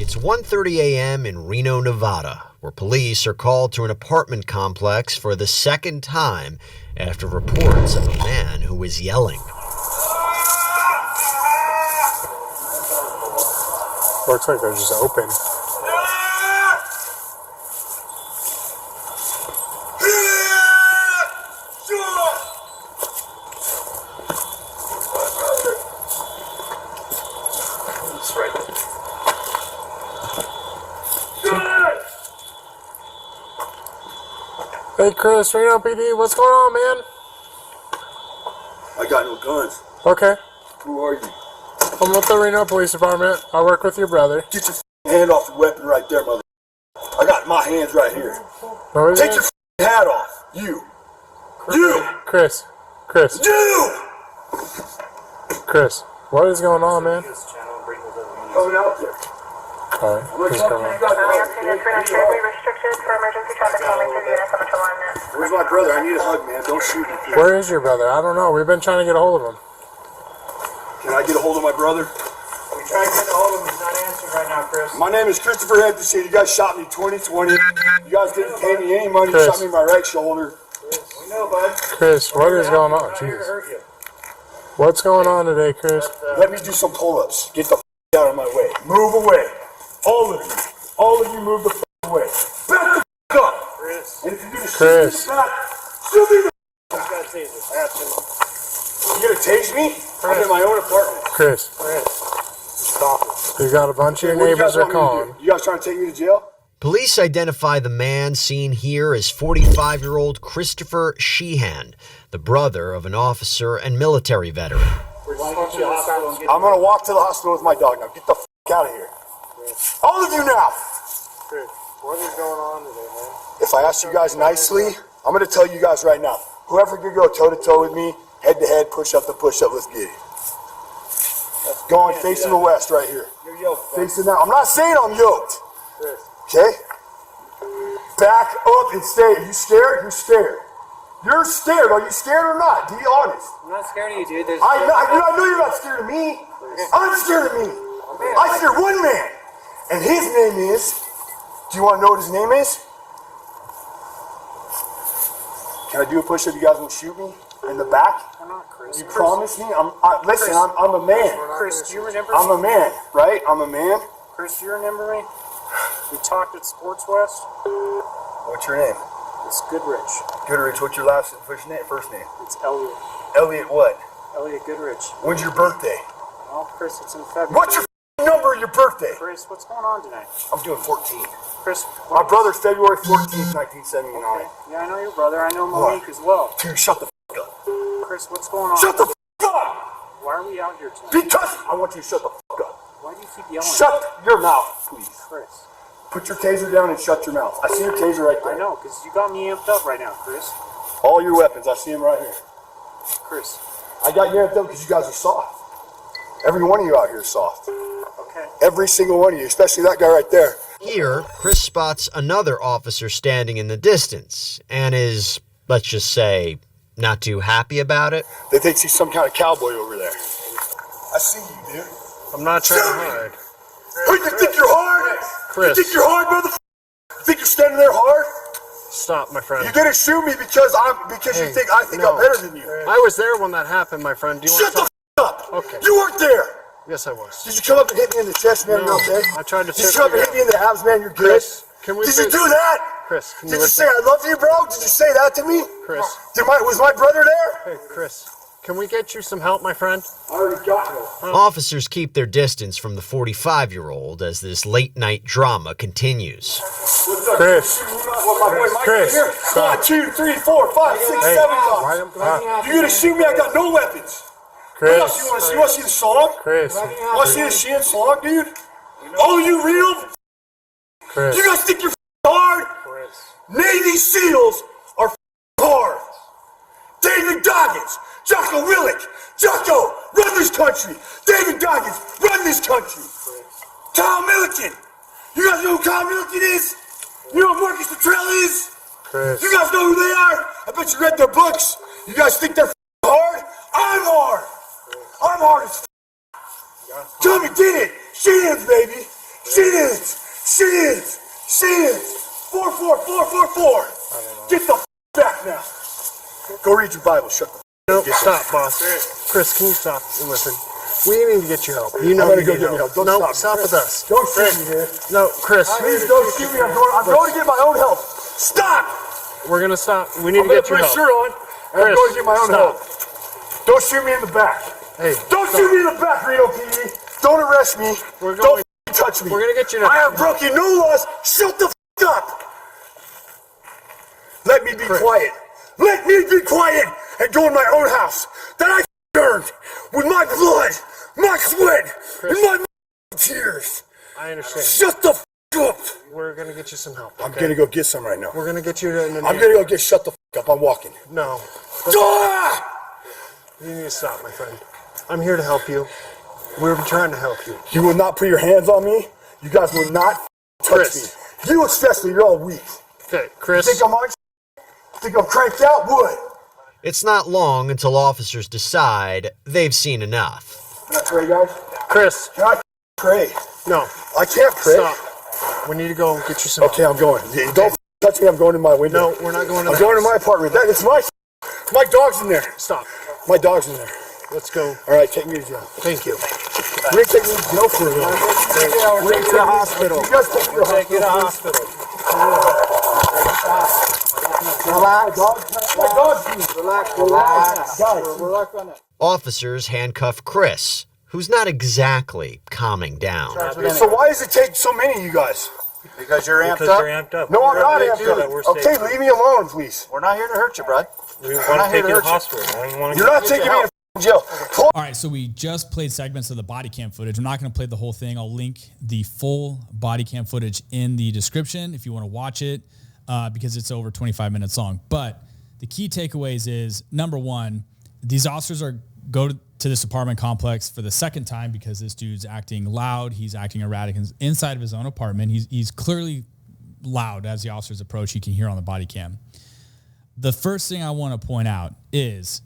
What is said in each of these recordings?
It's 1:30 a.m. in Reno, Nevada, where police are called to an apartment complex for the second time after reports of a man who was yelling. Looks like they're just open. Hey Chris, Reno PD, what's going on, man? I got no guns. Okay. Who are you? I'm with the Reno Police Department. I work with your brother. Get your hand off the weapon right there, mother. I got my hands right here. Take your hat off. You. Chris. You! Chris, what is going on, man? Coming out there. Alright, what's going on? Where's my brother? I need a hug, man. Don't shoot me, please. Where is your brother? I don't know. We've been trying to get a hold of him. Can I get a hold of my brother? We tried to get a hold of him. He's not answering right now, Chris. My name is Christopher Henderson. You guys shot me 2020. You guys didn't pay me any money. Chris. You shot me in my right shoulder. We know, bud. Chris, what is going on? Jesus. What's going on today, Chris? Let me do some pull-ups. Get the out of my way. Move away. All of you move the away. Back the up. Chris. And if you do the Chris. back, shoot me the You gotta tase this. You gonna tase me? I'm in my own apartment. Chris, Stop it. you got a bunch of your What do you neighbors guys are want me to calling. do? You guys trying to take me to jail? Police identify the man seen here as 45-year-old Christopher Sheehan, the brother of an officer and military veteran. We're just going to the hospital and get I'm gonna walk to the hospital with my dog now. Get the out of here. All of you now. Chris, what is going on today, man? If I ask you guys nicely, I'm gonna tell you guys right now. Whoever could go toe-to-toe with me, head-to-head, push-up to push-up, let's get it. Going facing the west right here. You're yoked, bud. Facing that. I'm not saying I'm yoked. Chris. Okay? Back up and stay. Are you scared? You're scared. You're scared. Are you scared or not? Be honest. I'm not scared of you, dude. There's I know you're not scared of me. I'm scared of me. I fear one man. And his name is... Do you want to know what his name is? Can I do a push-up? You guys won't shoot me? In the back? I'm not Chris. You promise me? Listen, I'm a man. Chris, do you remember I'm me? a man, right? I'm a man. Chris, do you remember me? We talked at Sports West. What's your name? It's Goodrich. Goodrich. What's your last first name? First name? It's Elliot. Elliot what? Elliot Goodrich. When's your birthday? Well, Chris, it's in February. What's your number of your birthday? Chris, what's going on tonight? I'm doing 14. Chris, My brother's February 14th, 1979. Okay. Yeah, I know your brother. I know Monique as well. Dude, shut the up. Chris, what's going on? Shut the up! Why are we out here tonight? Because I want you to shut the up. Why do you keep yelling? Shut your mouth, please. Chris. Put your taser down and shut your mouth. I see your taser right there. I know, because you got me amped up right now, Chris. All your weapons, I see them right here. Chris. I got you amped up because you guys are soft. Every one of you out here is soft. Okay. Every single one of you, especially that guy right there. Here, Chris spots another officer standing in the distance and is, let's just say, not too happy about it. They think he's some kind of cowboy over there. I see you, dude. I'm not trying to hide. Who you think you're hard? Chris. You think you're hard, motherfucker? You think you're standing there hard? Stop, my friend. You didn't shoot me because you think I think I'm better than you. I was there when that happened, my friend. Do you Shut want the to up! Okay. You weren't there! Yes, I was. Did you come up and hit me in the chest, man? No, You're okay? I tried to Did you come up and hit me in the abs, man? You're good? Chris, can we Did you do that? Chris, can you Did you say listen? I love you, bro? Did you say that to me? Chris. Was my brother there? Hey, Chris, can we get you some help, my friend? I already got you. Officers keep their distance from the 45-year-old as this late-night drama continues. Chris. Chris, One, 2, 3, 4, 5, 6, 7 times. You gonna shoot me? I got no weapons. What else you want to see? You want to see the song? Chris. You want to see the Sheehan song, dude? Oh, you real? Chris. You guys think you're hard? Navy SEALs are hard. David Goggins, Jocko Willick, Jocko, run this country. David Goggins, run this country. Kyle Milliken. You guys know who Kyle Milliken is? You know who Marcus Luttrell is? Chris. You guys know who they are? I bet you read their books. You guys think they're hard? I'm hard. I'm hard as Tell me, did it? Sheehan's, baby. She is. 44444. Get the back now. Go read your Bible. Shut the No, stop, boss. Chris, can you stop and listen? We need to get your help. You know I'm gonna you go need get me help. Don't no, stop me. with us. Don't shoot me here. No, Chris. Please don't shoot me. I'm going to get my own help. Stop! We're gonna stop. We need I'm to going get to your put a help. shirt on, and I'm Chris, going to get my own stop. help. Don't shoot me in the back. Hey, Don't shoot me in the back, Reno PD. Don't arrest me. We're Don't going- touch me. We're gonna get you to- I have broken no laws. Shut the up. Let me be quiet. Let me be quiet and go in my own house that I earned with my blood, my sweat, and my tears. I understand. Shut the up. We're gonna get you some help. I'm okay? gonna go get some right now. We're gonna get you to. I'm gonna go get shut the up. I'm walking. No, Ah! you need to stop, my friend. I'm here to help you. We're trying to help you. You will not put your hands on me. You guys will not touch Chris. me. You especially, you're all weak. Okay, Chris. Think I'm on? Think I'm cranked out? Wood. It's not long until officers decide they've seen enough. Can I pray, guys? Chris. Can I pray? No. I can't pray. Stop. We need to go get you some. Okay, I'm going. Don't touch me. I'm going in my window. No, we're not going to. I'm going to my apartment. It's my dog's in there. Stop. My dog's in there. Let's go. All right, take me to jail. Thank you. We're taking me to jail for a minute. We're taking you to the hospital. You guys take me to the Take you to hospital. hospital. Relax. My dog's Relax. Guys. Officers handcuff Chris, who's not exactly calming down. So why does it take so many of you guys? Because you're amped Because up. you're amped up. No, I'm not We're amped up. We're Okay, safe. leave me alone, please. We're not here to hurt you, bud. We not want to here take to you to hurt you. hospital. We want to You're not taking me to jail. All right, so we just played segments of the body cam footage. I'm not going to play the whole thing. I'll link the full body cam footage in the description if you want to watch it, because it's over 25 minutes long. But the key takeaways is, number one, these officers go to this apartment complex for the second time because this dude's acting loud. He's acting erratic inside of his own apartment. He's clearly loud as the officers approach. You can hear on the body cam. The first thing I want to point out is,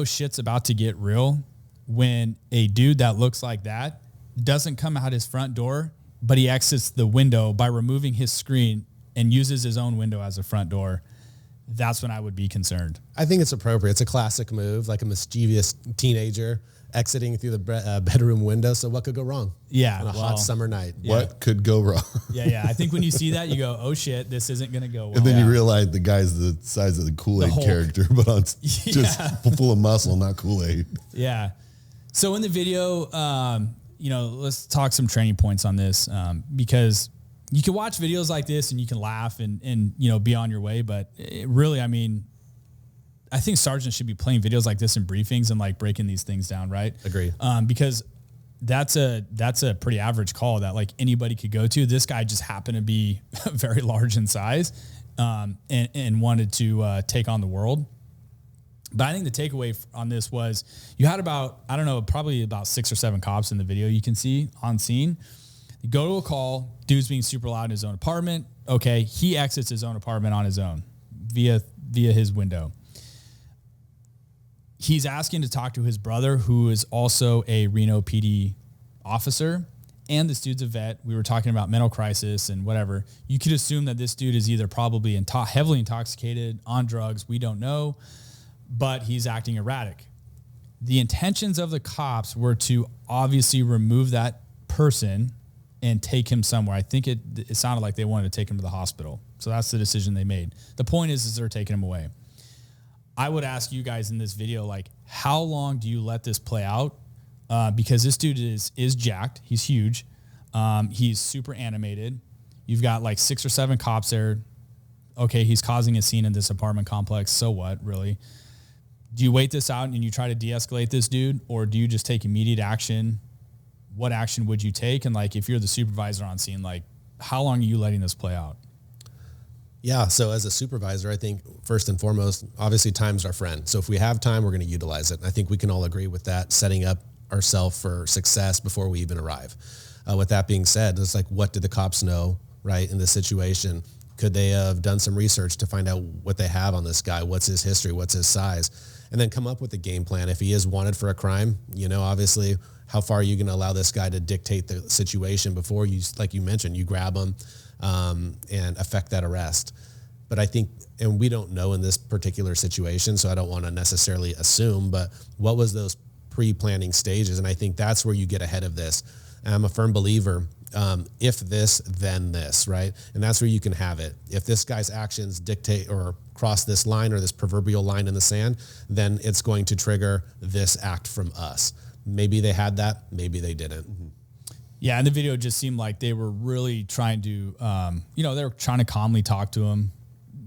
shit's about to get real when a dude that looks like that doesn't come out his front door, but he exits the window by removing his screen and uses his own window as a front door. That's when I would be concerned. I think it's appropriate. It's a classic move, like a mischievous teenager exiting through the bedroom window. So what could go wrong? Yeah. On a hot summer night. What could go wrong? Yeah. I think when you see that, you go, oh shit, this isn't going to go well. And then you realize the guy's the size of the Kool-Aid Hulk. character, but on just full of muscle, not Kool-Aid. Yeah. So in the video, let's talk some training points on this, because you can watch videos like this and you can laugh and be on your way. But really, I think sergeants should be playing videos like this in briefings and like breaking these things down, right? Agree. Because that's a pretty average call that like anybody could go to. This guy just happened to be very large in size, and wanted to take on the world. But I think the takeaway on this was you had probably about 6 or 7 cops in the video you can see on scene. You go to a call, dude's being super loud in his own apartment. Okay, he exits his own apartment on his own via his window. He's asking to talk to his brother, who is also a Reno PD officer, and this dude's a vet. We were talking about mental crisis and whatever. You could assume that this dude is either probably heavily intoxicated, on drugs, we don't know, but he's acting erratic. The intentions of the cops were to obviously remove that person and take him somewhere. I think it sounded like they wanted to take him to the hospital. So that's the decision they made. The point is they're taking him away. I would ask you guys in this video, like, how long do you let this play out? Because this dude is jacked. He's huge. He's super animated. You've got like 6 or 7 cops there. Okay, he's causing a scene in this apartment complex. So what, really? Do you wait this out and you try to de-escalate this dude, or do you just take immediate action? What action would you take? And like, if you're the supervisor on scene, like, how long are you letting this play out? Yeah. So as a supervisor, I think first and foremost, obviously time's our friend. So if we have time, we're going to utilize it. And I think we can all agree with that, setting up ourselves for success before we even arrive. With that being said, it's like, what did the cops know, right, in this situation? Could they have done some research to find out what they have on this guy? What's his history? What's his size? And then come up with a game plan. If he is wanted for a crime, obviously How far are you going to allow this guy to dictate the situation before you, like you mentioned, you grab him and affect that arrest? But I think, and we don't know in this particular situation, so I don't want to necessarily assume, but what was those pre-planning stages? And I think that's where you get ahead of this. And I'm a firm believer, if this, then this, right? And that's where you can have it. If this guy's actions dictate or cross this line or this proverbial line in the sand, then it's going to trigger this act from us. Maybe they had that, maybe they didn't. Mm-hmm. Yeah, and the video just seemed like they were really trying to, they were trying to calmly talk to him.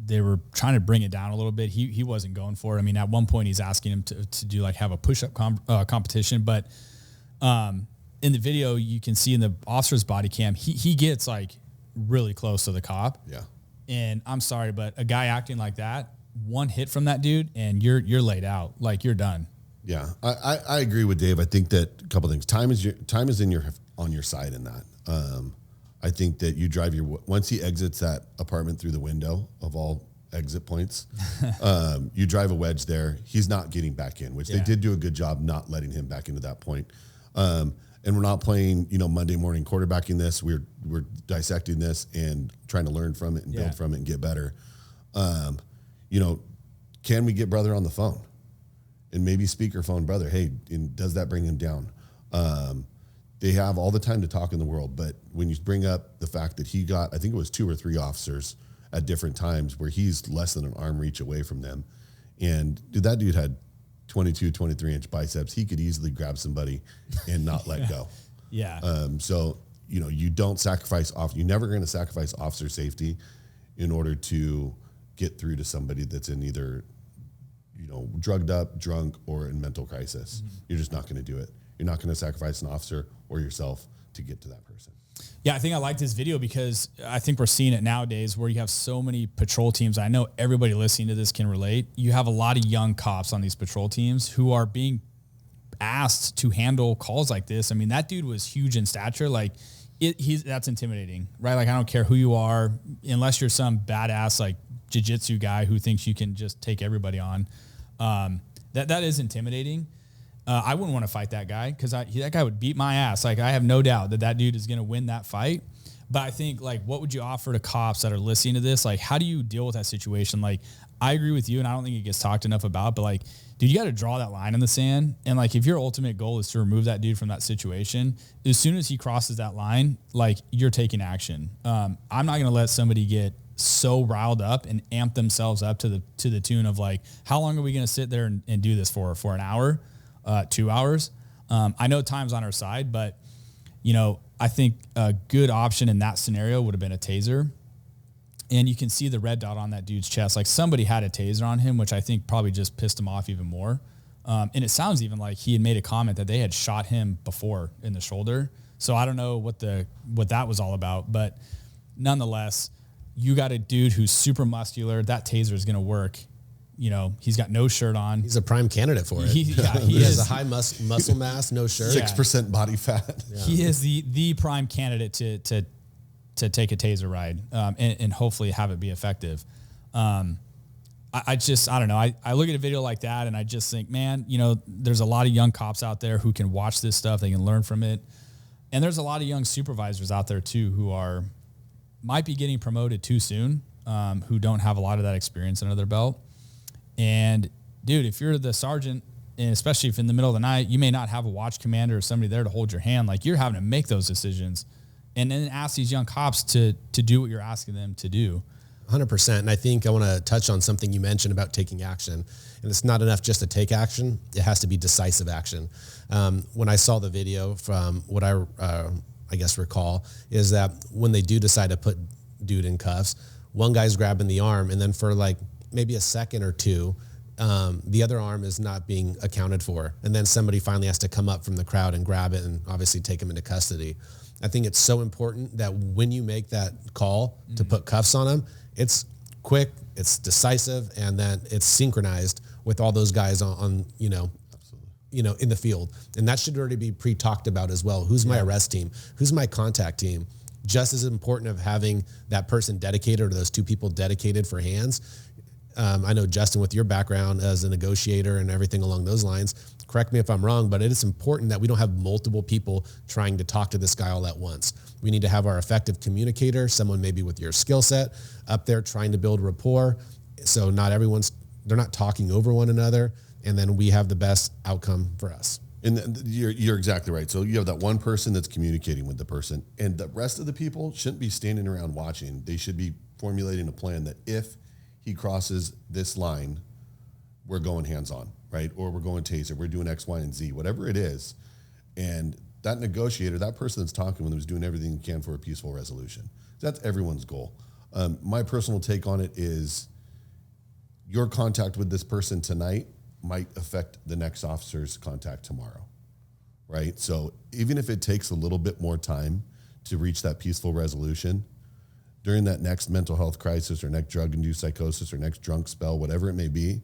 They were trying to bring it down a little bit. He wasn't going for it. I mean, at one point he's asking him to do have a push-up competition, but in the video you can see in the officer's body cam, he gets really close to the cop. Yeah. And I'm sorry, but a guy acting like that, one hit from that dude and you're laid out, you're done. Yeah, I agree with Dave. I think that a couple of things. Time is on your side in that. I think that you drive once he exits that apartment through the window of all exit points, you drive a wedge there. He's not getting back in, which they did do a good job not letting him back into that point. And we're not playing, Monday morning quarterbacking this. We're dissecting this and trying to learn from it and build from it and get better. Can we get brother on the phone and maybe speakerphone brother? Hey, and does that bring him down? They have all the time to talk in the world, but when you bring up the fact that he got, I think it was 2 or 3 officers at different times where he's less than an arm reach away from them. And that dude had 22, 23-inch biceps. He could easily grab somebody and not let go. Yeah. So, you don't sacrifice you're never going to sacrifice officer safety in order to get through to somebody that's in either, drugged up, drunk, or in mental crisis. Mm-hmm. You're just not going to do it. You're not going to sacrifice an officer or yourself to get to that person. Yeah, I think I like this video because I think we're seeing it nowadays where you have so many patrol teams. I know everybody listening to this can relate. You have a lot of young cops on these patrol teams who are being asked to handle calls like this. I mean, that dude was huge in stature. That's intimidating, right? I don't care who you are, unless you're some badass jiu-jitsu guy who thinks you can just take everybody on. That is intimidating. I wouldn't want to fight that guy because that guy would beat my ass. I have no doubt that dude is going to win that fight. But I think what would you offer to cops that are listening to this? How do you deal with that situation? I agree with you, and I don't think it gets talked enough about, but dude, you got to draw that line in the sand. And if your ultimate goal is to remove that dude from that situation, as soon as he crosses that line, you're taking action. I'm not going to let somebody get so riled up and amp themselves up to the tune of how long are we going to sit there and do this for an hour? 2 hours. I know time's on our side, but I think a good option in that scenario would have been a taser. And you can see the red dot on that dude's chest. Somebody had a taser on him, which I think probably just pissed him off even more. And it sounds even like he had made a comment that they had shot him before in the shoulder. So I don't know what that was all about, but nonetheless, you got a dude who's super muscular. That taser is going to work. He's got no shirt on. He's a prime candidate for it. He has a high muscle mass, no shirt. 6% body fat. Yeah. He is the prime candidate to take a taser ride and hopefully have it be effective. I don't know. I look at a video like that and I just think, man, there's a lot of young cops out there who can watch this stuff. They can learn from it. And there's a lot of young supervisors out there too who might be getting promoted too soon, who don't have a lot of that experience under their belt. And dude, if you're the sergeant, and especially if in the middle of the night, you may not have a watch commander or somebody there to hold your hand, you're having to make those decisions and then ask these young cops to do what you're asking them to do. 100%. And I think I want to touch on something you mentioned about taking action. And it's not enough just to take action. It has to be decisive action. When I saw the video, from what I guess recall, is that when they do decide to put dude in cuffs, one guy's grabbing the arm and then for maybe a second or two, the other arm is not being accounted for. And then somebody finally has to come up from the crowd and grab it and obviously take him into custody. I think it's so important that when you make that call to put cuffs on him, it's quick, it's decisive, and then it's synchronized with all those guys on in the field. And that should already be pre-talked about as well. Who's my arrest team? Who's my contact team? Just as important of having that person dedicated or those two people dedicated for hands, I know Justin, with your background as a negotiator and everything along those lines, correct me if I'm wrong, but it is important that we don't have multiple people trying to talk to this guy all at once. We need to have our effective communicator, someone maybe with your skill set up there trying to build rapport. So they're not talking over one another, and then we have the best outcome for us. And you're exactly right. So you have that one person that's communicating with the person, and the rest of the people shouldn't be standing around watching. They should be formulating a plan that if he crosses this line, we're going hands-on, right? Or we're going taser, we're doing X, Y, and Z, whatever it is. And that negotiator, that person that's talking with them is doing everything he can for a peaceful resolution. That's everyone's goal. My personal take on it is your contact with this person tonight might affect the next officer's contact tomorrow, right? So even if it takes a little bit more time to reach that peaceful resolution, during that next mental health crisis or next drug-induced psychosis or next drunk spell, whatever it may be,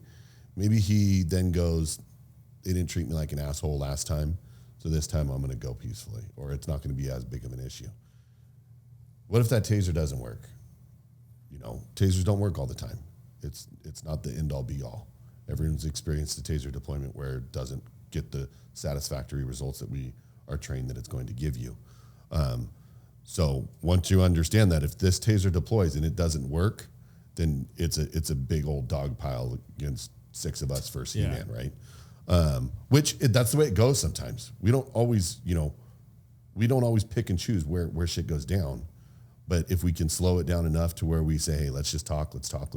maybe he then goes, they didn't treat me like an asshole last time, so this time I'm going to go peacefully, or it's not going to be as big of an issue. What if that taser doesn't work? Tasers don't work all the time. It's not the end-all be-all. Everyone's experienced a taser deployment where it doesn't get the satisfactory results that we are trained that it's going to give you. So once you understand that, if this taser deploys and it doesn't work, then it's a big old dog pile against 6 of us versus He-Man, right? That's the way it goes sometimes. We don't always pick and choose where shit goes down. But if we can slow it down enough to where we say, hey, let's just talk, let's talk.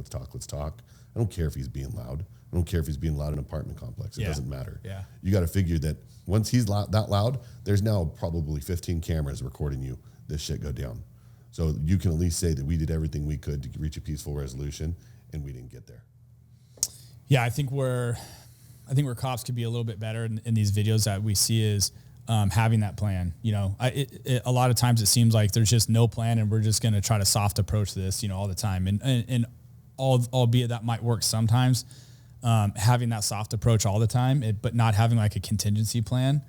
I don't care if he's being loud. I don't care if he's being loud in an apartment complex. It doesn't matter. Yeah. You got to figure that once he's that loud, there's now probably 15 cameras recording you. This shit go down. So you can at least say that we did everything we could to reach a peaceful resolution, and we didn't get there. Yeah, I think where cops could be a little bit better in these videos that we see is having that plan. A lot of times it seems like there's just no plan, and we're just going to try to soft approach this, all the time. And albeit that might work sometimes, having that soft approach all the time, but not having like a contingency plan,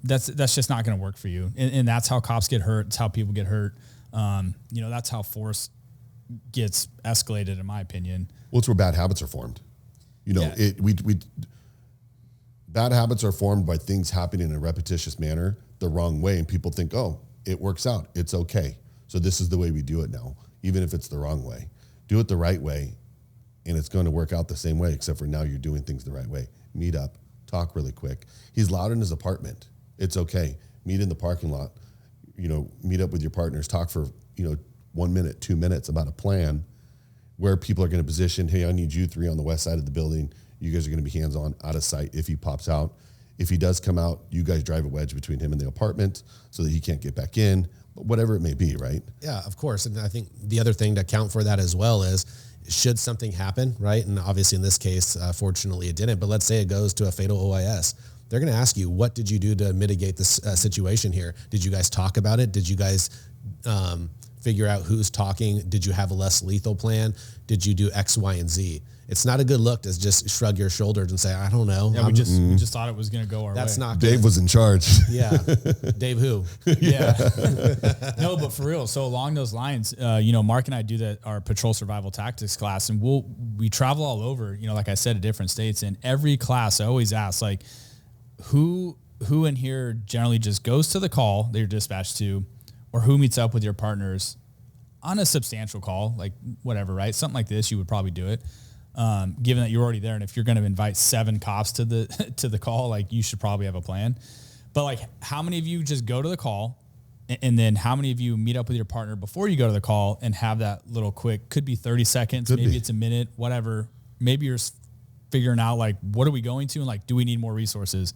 that's just not going to work for you. And that's how cops get hurt. It's how people get hurt. That's how force gets escalated, in my opinion. Well, it's where bad habits are formed. Bad habits are formed by things happening in a repetitious manner the wrong way, and people think, oh, it works out. It's okay. So this is the way we do it now, even if it's the wrong way. Do it the right way, and it's going to work out the same way, except for now you're doing things the right way. Meet up, talk really quick. He's loud in his apartment. It's okay. Meet in the parking lot. Meet up with your partners. Talk for 1 minute, 2 minutes about a plan where people are going to position, hey, I need you 3 on the west side of the building. You guys are going to be hands-on, out of sight if he pops out. If he does come out, you guys drive a wedge between him and the apartment so that he can't get back in, whatever it may be, right? Yeah, of course. And I think the other thing to account for that as well is, should something happen, right? And obviously in this case, fortunately it didn't, but let's say it goes to a fatal OIS. They're going to ask you, what did you do to mitigate this situation here? Did you guys talk about it? Did you guys figure out who's talking? Did you have a less lethal plan? Did you do X, Y, and Z? It's not a good look to just shrug your shoulders and say, I don't know. Yeah, we just thought it was going to go our way. That's not good. Dave was in charge. Yeah. Dave who? Yeah. No, but for real. So along those lines, Mark and I do our patrol survival tactics class, and we travel all over, like I said, at different states. And every class I always ask, like, who in here generally just goes to the call that you're dispatched to, or who meets up with your partners on a substantial call, like whatever, right? Something like this, you would probably do it. Given that you're already there, and if you're going to invite 7 cops to the call, like, you should probably have a plan. But like, how many of you just go to the call, and then how many of you meet up with your partner before you go to the call and have that little quick, could be 30 seconds, maybe it's a minute, whatever. Maybe you're figuring out, like, what are we going to, and like, do we need more resources?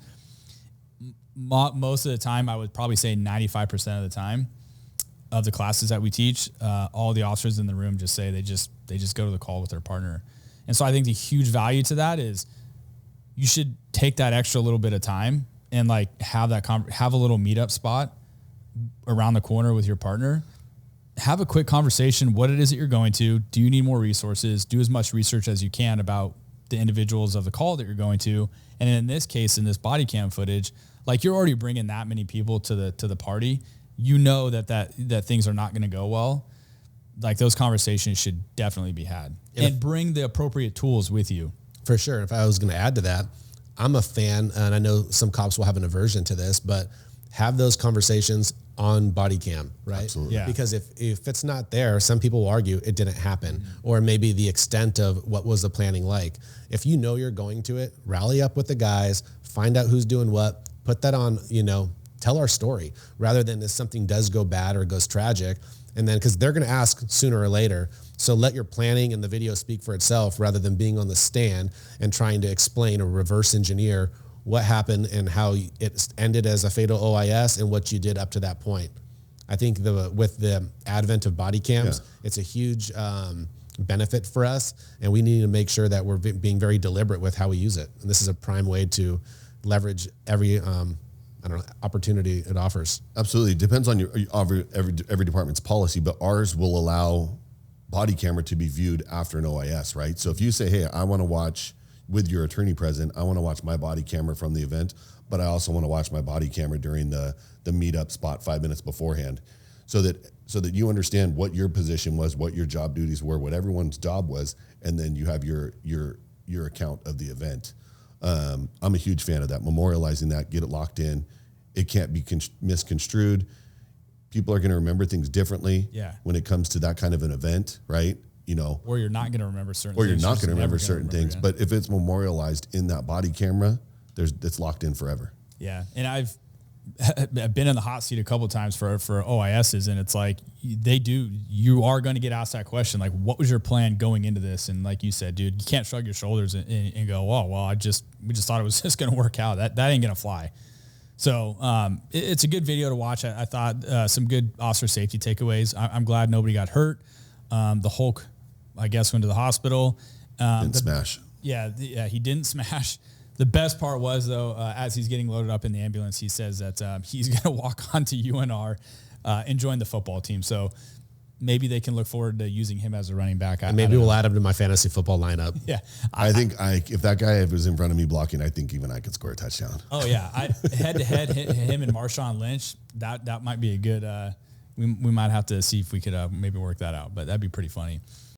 Most of the time, I would probably say 95% of the time of the classes that we teach, all the officers in the room just say they just go to the call with their partner. And so I think the huge value to that is you should take that extra little bit of time and like have a little meetup spot around the corner with your partner. Have a quick conversation, what it is that you're going to. Do you need more resources? Do as much research as you can about the individuals of the call that you're going to. And in this case, in this body cam footage, like, you're already bringing that many people to the party. You know that things are not going to go well. like those conversations should definitely be had, and bring the appropriate tools with you. For sure. If I was going to add to that, I'm a fan, and I know some cops will have an aversion to this, but have those conversations on body cam, right? Absolutely. Yeah. Because if it's not there, some people will argue it didn't happen, or maybe the extent of what was the planning like. If you know you're going to it, rally up with the guys, find out who's doing what, put that on, tell our story, rather than if something does go bad or goes tragic. And then, because they're going to ask sooner or later. So let your planning and the video speak for itself, rather than being on the stand and trying to explain or reverse engineer what happened and how it ended as a fatal OIS and what you did up to that point. I think with the advent of body cams, it's a huge benefit for us, and we need to make sure that we're being very deliberate with how we use it. And this is a prime way to leverage every opportunity it offers. Absolutely. Depends on your every department's policy, but ours will allow body camera to be viewed after an OIS, right? So if you say, hey, I want to watch with your attorney present, I want to watch my body camera from the event, but I also want to watch my body camera during the meetup spot 5 minutes beforehand, so that you understand what your position was, what your job duties were, what everyone's job was, and then you have your account of the event. I'm a huge fan of that, memorializing that, get it locked in. It can't be misconstrued. People are going to remember things differently when it comes to that kind of an event, right? Or you're not going to remember certain or things. you're not going to remember certain things. Yeah. But if it's memorialized in that body camera, it's locked in forever. Yeah. And I've been in the hot seat a couple of times for OISs, and it's like you are going to get asked that question, like, what was your plan going into this? And like you said, dude, you can't shrug your shoulders and go, oh, well, we just thought it was just going to work out. That ain't going to fly. So it's a good video to watch. I thought some good officer safety takeaways. I'm glad nobody got hurt. The Hulk, I guess, went to the hospital. Didn't smash. Yeah, he didn't smash. The best part was, though, as he's getting loaded up in the ambulance, he says that he's going to walk onto UNR and join the football team. So maybe they can look forward to using him as a running back. Maybe we'll add him to my fantasy football lineup. Yeah. I think if that guy was in front of me blocking, I think even I could score a touchdown. Oh, yeah. Head to head, him and Marshawn Lynch, that might be a good we might have to see if we could maybe work that out, but that'd be pretty funny.